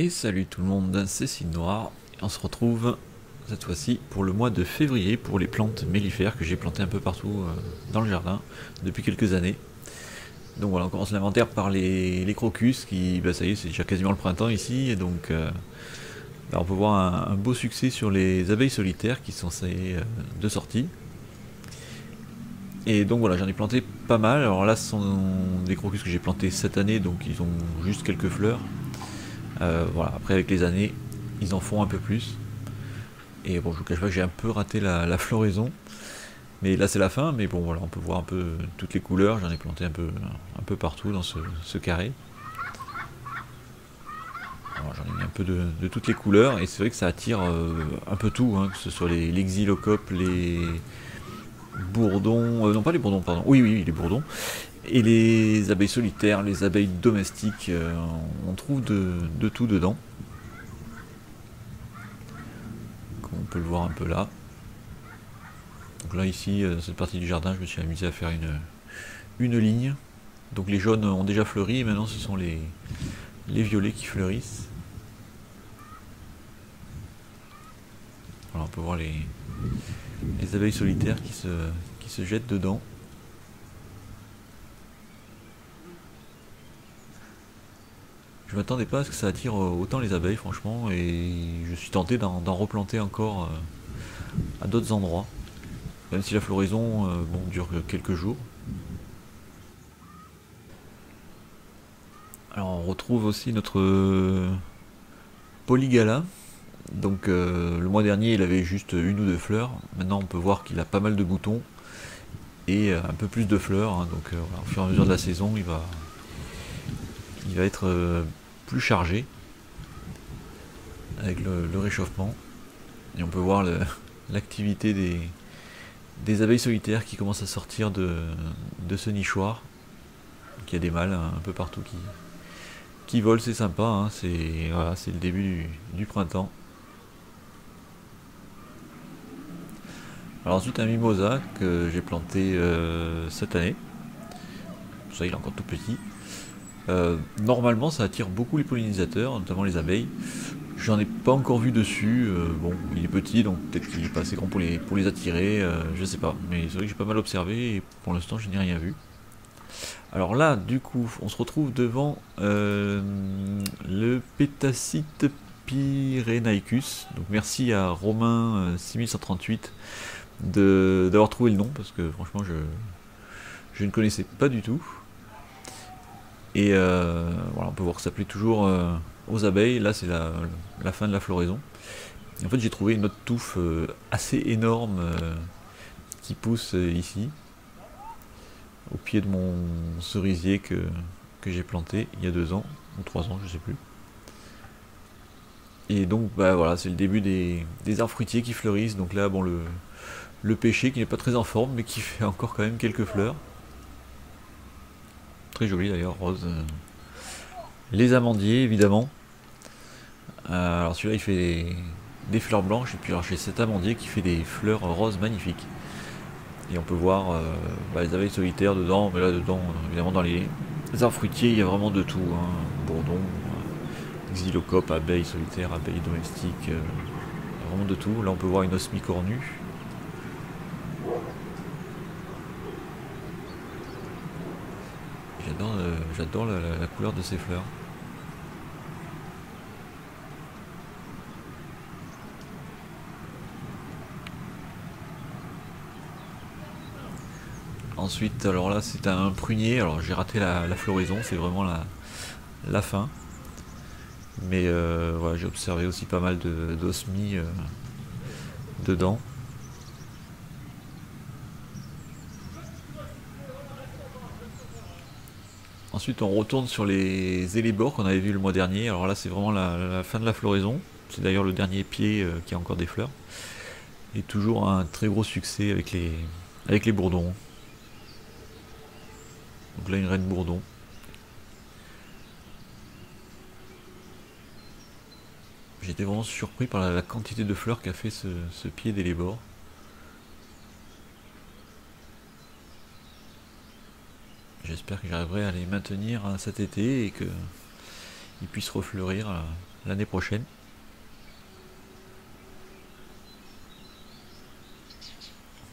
Et salut tout le monde, c'est Cid Noir, et on se retrouve cette fois-ci pour le mois de février pour les plantes mellifères que j'ai plantées un peu partout dans le jardin depuis quelques années. Donc voilà, on commence l'inventaire par les crocus qui, bah ça y est, c'est déjà quasiment le printemps ici, et donc on peut voir un beau succès sur les abeilles solitaires qui sont de sortie. Et donc voilà, j'en ai planté pas mal. Alors là, ce sont des crocus que j'ai plantés cette année, donc ils ont juste quelques fleurs. Voilà, après avec les années, ils en font un peu plus. Et bon, je vous cache pas que j'ai un peu raté la floraison. Mais là c'est la fin, mais bon voilà, on peut voir un peu toutes les couleurs. J'en ai planté un peu partout dans ce carré. J'en ai mis un peu de toutes les couleurs, et c'est vrai que ça attire un peu tout, hein, que ce soit les xylocopes, les bourdons, non pas les bourdons, pardon, oui, les bourdons, et les abeilles solitaires, les abeilles domestiques, on trouve de tout dedans. Comme on peut le voir un peu là. Donc là ici, cette partie du jardin, je me suis amusé à faire une ligne. Donc les jaunes ont déjà fleuri, et maintenant ce sont les violets qui fleurissent. Voilà, on peut voir les abeilles solitaires qui se jettent dedans. Je m'attendais pas à ce que ça attire autant les abeilles, franchement, et je suis tenté d'en replanter encore à d'autres endroits. Même si la floraison bon, dure quelques jours. Alors on retrouve aussi notre polygala. Donc le mois dernier il avait juste une ou deux fleurs. Maintenant on peut voir qu'il a pas mal de boutons et un peu plus de fleurs, hein. Donc voilà, au fur et à mesure de la saison il va être plus chargé avec le réchauffement. Et on peut voir l'activité des abeilles solitaires qui commencent à sortir de ce nichoir. Donc il y a des mâles un peu partout qui volent, c'est sympa, hein. C'est voilà, le début du printemps. Alors ensuite un mimosa que j'ai planté cette année. Ça il est encore tout petit. Normalement ça attire beaucoup les pollinisateurs, notamment les abeilles. J'en ai pas encore vu dessus. Bon, il est petit, donc peut-être qu'il est pas assez grand pour les attirer, je sais pas. Mais c'est vrai que j'ai pas mal observé et pour l'instant je n'ai rien vu. Alors là, du coup, on se retrouve devant le Pétacite pyrenaicus. Donc merci à Romain 6138 d'avoir trouvé le nom, parce que franchement je ne connaissais pas du tout. Et voilà, on peut voir que ça plaît toujours aux abeilles. Là c'est la fin de la floraison. Et en fait j'ai trouvé une autre touffe assez énorme qui pousse ici, au pied de mon cerisier que j'ai planté il y a 2 ans, ou 3 ans, je sais plus. Et donc bah voilà, c'est le début des arbres fruitiers qui fleurissent. Donc là bon, le pêcher qui n'est pas très en forme mais qui fait encore quand même quelques fleurs. Très joli d'ailleurs, rose. Les amandiers évidemment. Alors celui-là il fait des fleurs blanches, et puis alors j'ai cet amandier qui fait des fleurs roses magnifiques. Et on peut voir les abeilles solitaires dedans, mais là dedans, évidemment dans les arbres fruitiers, il y a vraiment de tout, hein. Bourdon, xylocopes, abeilles solitaires, abeilles domestiques, il y a vraiment de tout. Là on peut voir une osmie cornue. J'adore la couleur de ces fleurs. Ensuite, alors là c'est un prunier. Alors j'ai raté la floraison, c'est vraiment la fin. Mais voilà, j'ai observé aussi pas mal d'osmies dedans. Ensuite on retourne sur les élébores qu'on avait vu le mois dernier. Alors là c'est vraiment la fin de la floraison. C'est d'ailleurs le dernier pied qui a encore des fleurs. Et toujours un très gros succès avec les bourdons. Donc là une reine bourdon. J'étais vraiment surpris par la quantité de fleurs qu'a fait ce pied d'élébore. J'espère que j'arriverai à les maintenir cet été et qu'ils puissent refleurir l'année prochaine.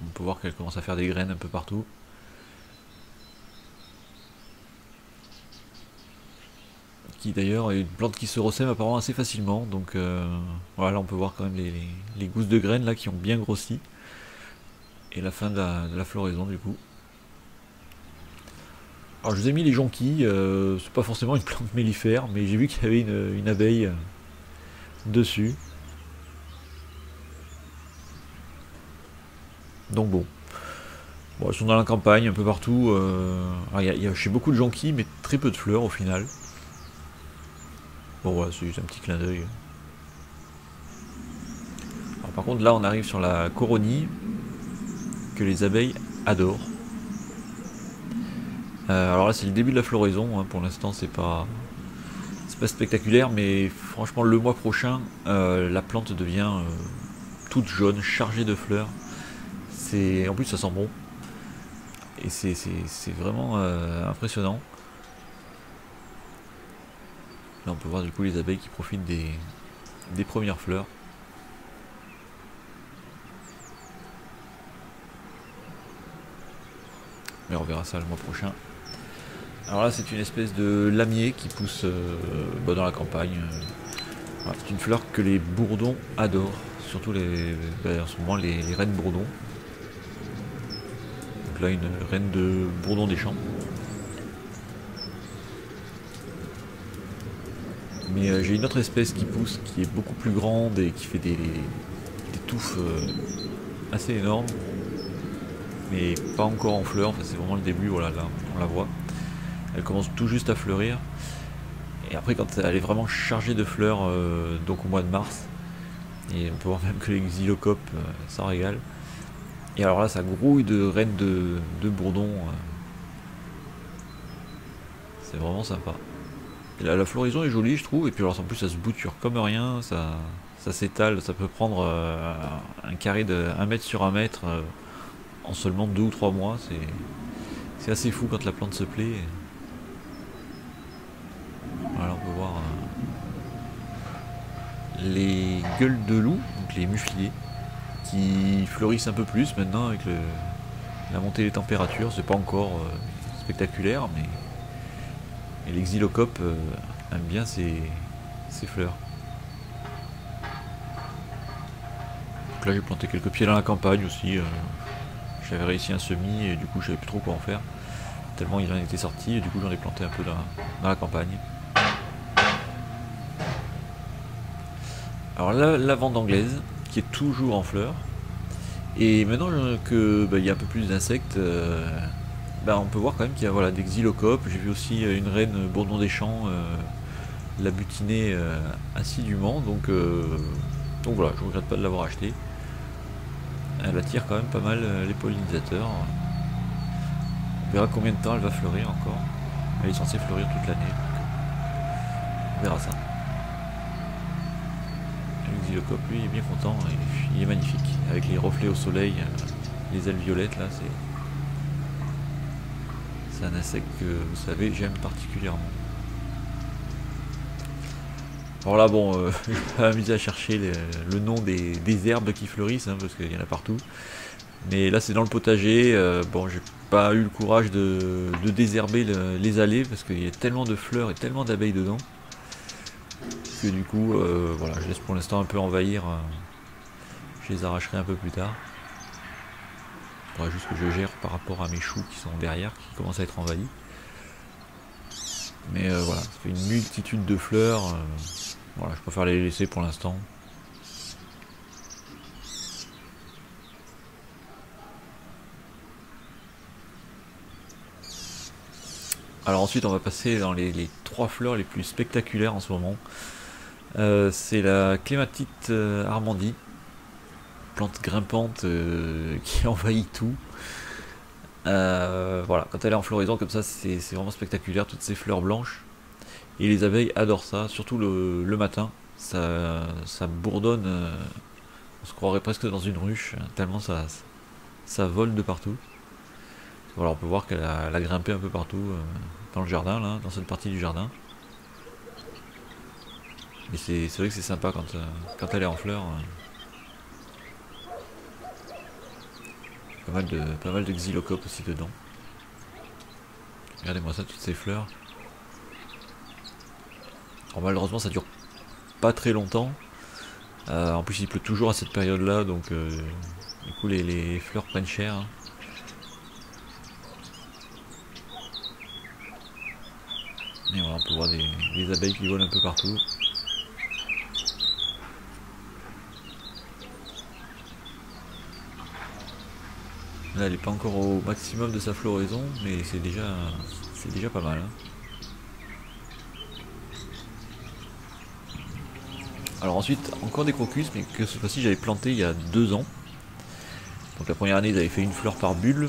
On peut voir qu'elle commence à faire des graines un peu partout. Qui d'ailleurs est une plante qui se ressème apparemment assez facilement. Donc voilà, on peut voir quand même les gousses de graines là qui ont bien grossi. Et la fin de la floraison du coup. Alors je vous ai mis les jonquilles, c'est pas forcément une plante mellifère, mais j'ai vu qu'il y avait une abeille dessus. Donc bon. Bon, elles sont dans la campagne, un peu partout. J'ai beaucoup de jonquilles, mais très peu de fleurs au final. Bon voilà, c'est juste un petit clin d'œil. Par contre là on arrive sur la coronie, que les abeilles adorent. Alors là c'est le début de la floraison, hein. Pour l'instant c'est pas spectaculaire, mais franchement le mois prochain la plante devient toute jaune, chargée de fleurs. En plus ça sent bon. Et c'est vraiment impressionnant. Là on peut voir du coup les abeilles qui profitent des premières fleurs. Mais on verra ça le mois prochain. Alors là c'est une espèce de lamier qui pousse dans la campagne. Voilà, c'est une fleur que les bourdons adorent. Surtout en ce moment les reines bourdons. Donc là une reine de bourdon des champs. Mais j'ai une autre espèce qui pousse, qui est beaucoup plus grande et qui fait des touffes assez énormes. Mais pas encore en fleurs, enfin, c'est vraiment le début, voilà, là on la voit. Elle commence tout juste à fleurir. Et après quand elle est vraiment chargée de fleurs, donc au mois de mars, et on peut voir même que les xylocopes ça régale. Et alors là ça grouille de reines de bourdon. C'est vraiment sympa. Et la floraison est jolie je trouve, et puis alors en plus ça se bouture comme rien, ça s'étale, ça peut prendre un carré de 1 mètre sur 1 mètre en seulement 2 ou 3 mois, c'est assez fou quand la plante se plaît. Voilà, on peut voir les gueules de loup, donc les mufliers, qui fleurissent un peu plus maintenant avec la montée des températures. C'est pas encore spectaculaire, mais et les xylocopes aiment bien ces fleurs. Donc là j'ai planté quelques pieds dans la campagne aussi. J'avais réussi un semis et du coup je savais plus trop quoi en faire. Tellement il en était sorti et du coup j'en ai planté un peu dans la campagne. Alors la lavande anglaise qui est toujours en fleurs. Et maintenant que il y a un peu plus d'insectes, on peut voir quand même qu'il y a voilà, des xylocopes. J'ai vu aussi une reine bourdon des champs la butiner assidûment. Donc voilà, je regrette pas de l'avoir acheté. Elle attire quand même pas mal les pollinisateurs. On verra combien de temps elle va fleurir encore. Elle est censée fleurir toute l'année. On verra ça. Le xylocope, lui, il est bien content. Il est magnifique. Avec les reflets au soleil, les ailes violettes, là, c'est un insecte que, vous savez, j'aime particulièrement. Alors là, bon, je vais pas m'amuser à chercher le nom des herbes qui fleurissent, hein, parce qu'il y en a partout. Mais là, c'est dans le potager. Bon, j'ai pas eu le courage de désherber les allées, parce qu'il y a tellement de fleurs et tellement d'abeilles dedans, que du coup, voilà, je laisse pour l'instant un peu envahir. Je les arracherai un peu plus tard. Il faudra juste que je gère par rapport à mes choux qui sont derrière, qui commencent à être envahis. Mais voilà, ça fait une multitude de fleurs. Voilà, je préfère les laisser pour l'instant. Alors ensuite on va passer dans les 3 fleurs les plus spectaculaires en ce moment. C'est la clématite armandie, plante grimpante qui envahit tout. Voilà, quand elle est en floraison comme ça, c'est vraiment spectaculaire, toutes ces fleurs blanches. Et les abeilles adorent ça, surtout le matin. Ça bourdonne, on se croirait presque dans une ruche, tellement ça vole de partout. Voilà, on peut voir qu'elle a grimpé un peu partout dans le jardin, là, dans cette partie du jardin. Mais c'est vrai que c'est sympa quand elle est en fleurs. Pas mal de xylocopes aussi dedans. Regardez-moi ça, toutes ces fleurs. Alors malheureusement ça dure pas très longtemps. En plus il pleut toujours à cette période là, donc du coup les fleurs prennent cher. Et voilà, on peut voir des abeilles qui volent un peu partout. Là elle n'est pas encore au maximum de sa floraison, mais c'est déjà pas mal. Hein. Alors ensuite, encore des crocus, mais que cette fois-ci j'avais planté il y a 2 ans. Donc la première année ils avaient fait une fleur par bulbe,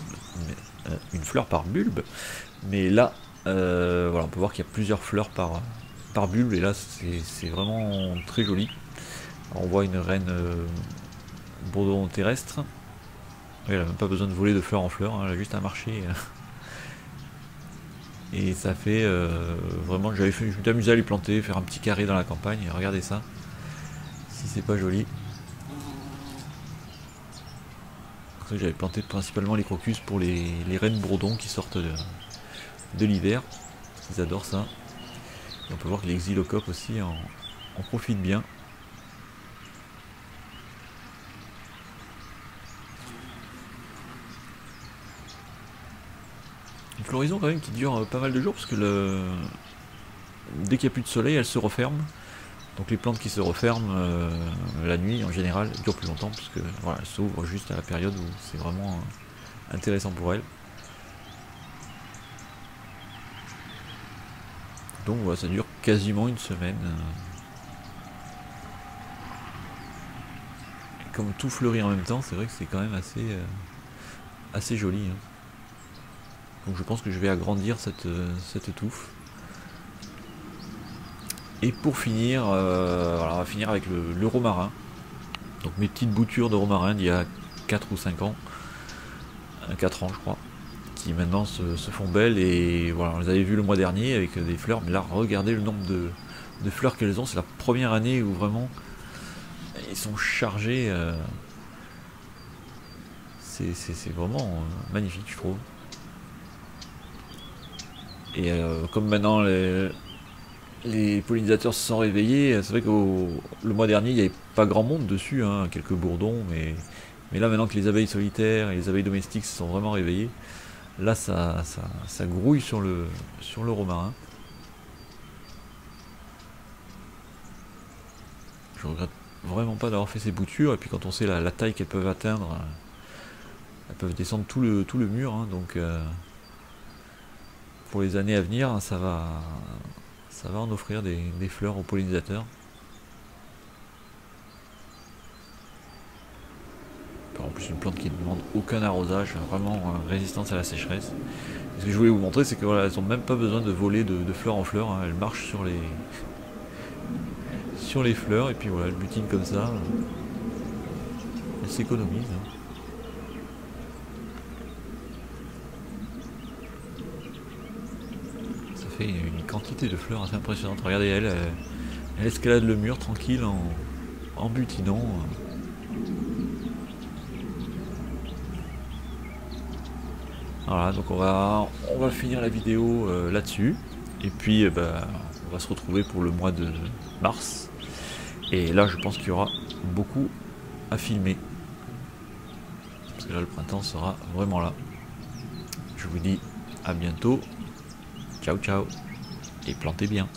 mais là, voilà, on peut voir qu'il y a plusieurs fleurs par bulbe, et là c'est vraiment très joli. Alors, on voit une reine bourdon terrestre. Elle n'a même pas besoin de voler de fleur en fleur, hein, elle a juste à marcher. Et ça fait vraiment, je m'étais amusé à lui planter, faire un petit carré dans la campagne, regardez ça. Si c'est pas joli. J'avais planté principalement les crocus pour les reines bourdons qui sortent de l'hiver. Ils adorent ça. Et on peut voir que les xylocopes aussi en profitent bien. Une floraison quand même qui dure pas mal de jours parce que dès qu'il n'y a plus de soleil, elle se referme. Donc les plantes qui se referment la nuit en général durent plus longtemps parce que voilà, elles s'ouvrent juste à la période où c'est vraiment intéressant pour elles. Donc voilà, ça dure quasiment une semaine. Et comme tout fleurit en même temps, c'est vrai que c'est quand même assez joli. Hein. Donc je pense que je vais agrandir cette touffe. Et pour finir, voilà, on va finir avec le romarin. Donc mes petites boutures de romarin d'il y a 4 ou 5 ans. 4 ans je crois. Qui maintenant se font belles. Et voilà, on les avait vues le mois dernier avec des fleurs. Mais là, regardez le nombre de fleurs qu'elles ont. C'est la première année où vraiment ils sont chargés. C'est vraiment magnifique je trouve. Et comme maintenant les pollinisateurs se sont réveillés, c'est vrai que le mois dernier il n'y avait pas grand monde dessus, hein, quelques bourdons, mais là maintenant que les abeilles solitaires et les abeilles domestiques se sont vraiment réveillées, là ça grouille sur le romarin. Je regrette vraiment pas d'avoir fait ces boutures, et puis quand on sait la taille qu'elles peuvent atteindre, elles peuvent descendre tout le mur, hein, donc pour les années à venir ça va en offrir des fleurs aux pollinisateurs. En plus une plante qui ne demande aucun arrosage, vraiment résistance à la sécheresse. Ce que je voulais vous montrer, c'est que voilà, elles n'ont même pas besoin de voler de fleur en fleur, hein. Elles marchent sur les fleurs et puis voilà, elles butinent comme ça. Elles s'économisent. Hein. Ça fait une quantité de fleurs assez impressionnante. Regardez, elle escalade le mur tranquille en butinant. Voilà, donc on va finir la vidéo là-dessus. Et puis on va se retrouver pour le mois de mars. Et là je pense qu'il y aura beaucoup à filmer. Parce que là le printemps sera vraiment là. Je vous dis à bientôt. Ciao ciao. Et plantez bien.